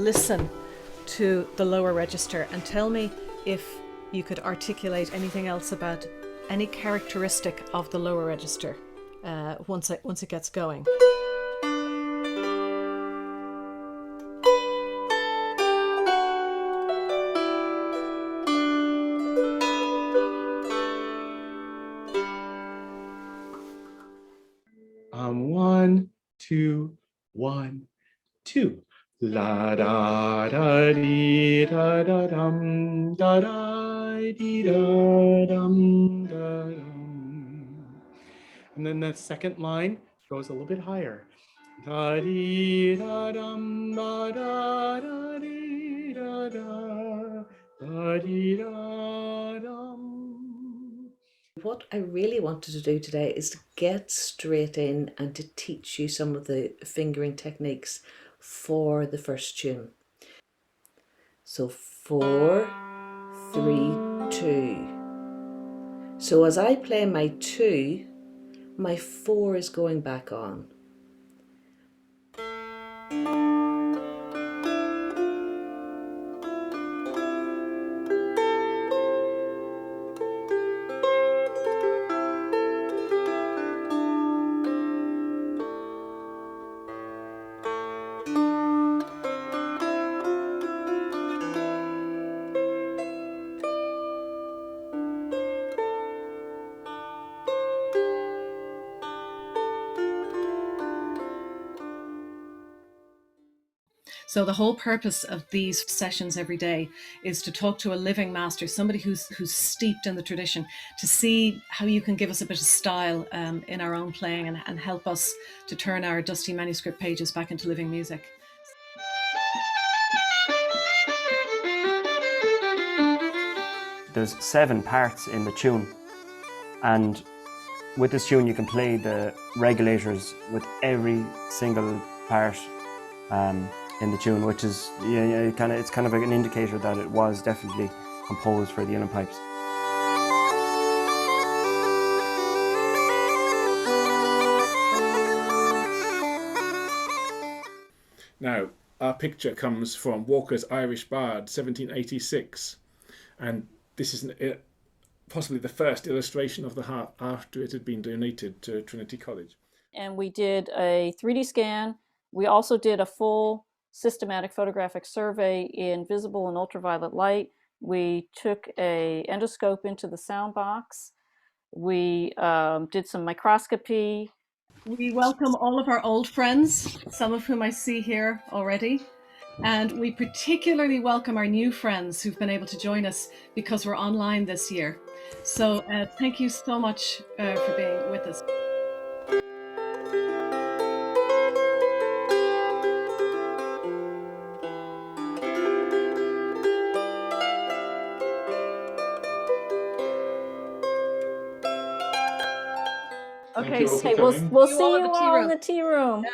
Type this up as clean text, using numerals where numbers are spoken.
listen to the lower register and tell me if you could articulate anything else about any characteristic of the lower register once it gets going. One, two, 1, 2. La da da dee da da dum da da dee da dum da dum. And then the second line goes a little bit higher. Da dee da dum da da dee da dee da dum. What I really wanted to do today is to get straight in and to teach you some of the fingering techniques for the first tune. So 4, 3, 2. So as I play my 2, my 4 is going back on. So the whole purpose of these sessions every day is to talk to a living master, somebody who's steeped in the tradition, to see how you can give us a bit of style in our own playing and help us to turn our dusty manuscript pages back into living music. There's 7 parts in the tune, and with this tune you can play the regulators with every single part in the tune, which is it's kind of an indicator that it was definitely composed for the uilleann pipes. Now, our picture comes from Walker's Irish Bard, 1786, and this is possibly the first illustration of the harp after it had been donated to Trinity College. And we did a 3D scan. We also did a full systematic photographic survey in visible and ultraviolet light. We took an endoscope into the sound box. We did some microscopy. We welcome all of our old friends, some of whom I see here already. And we particularly welcome our new friends who've been able to join us because we're online this year. So thank you so much for being with us. Okay, we'll see you all in the tea room.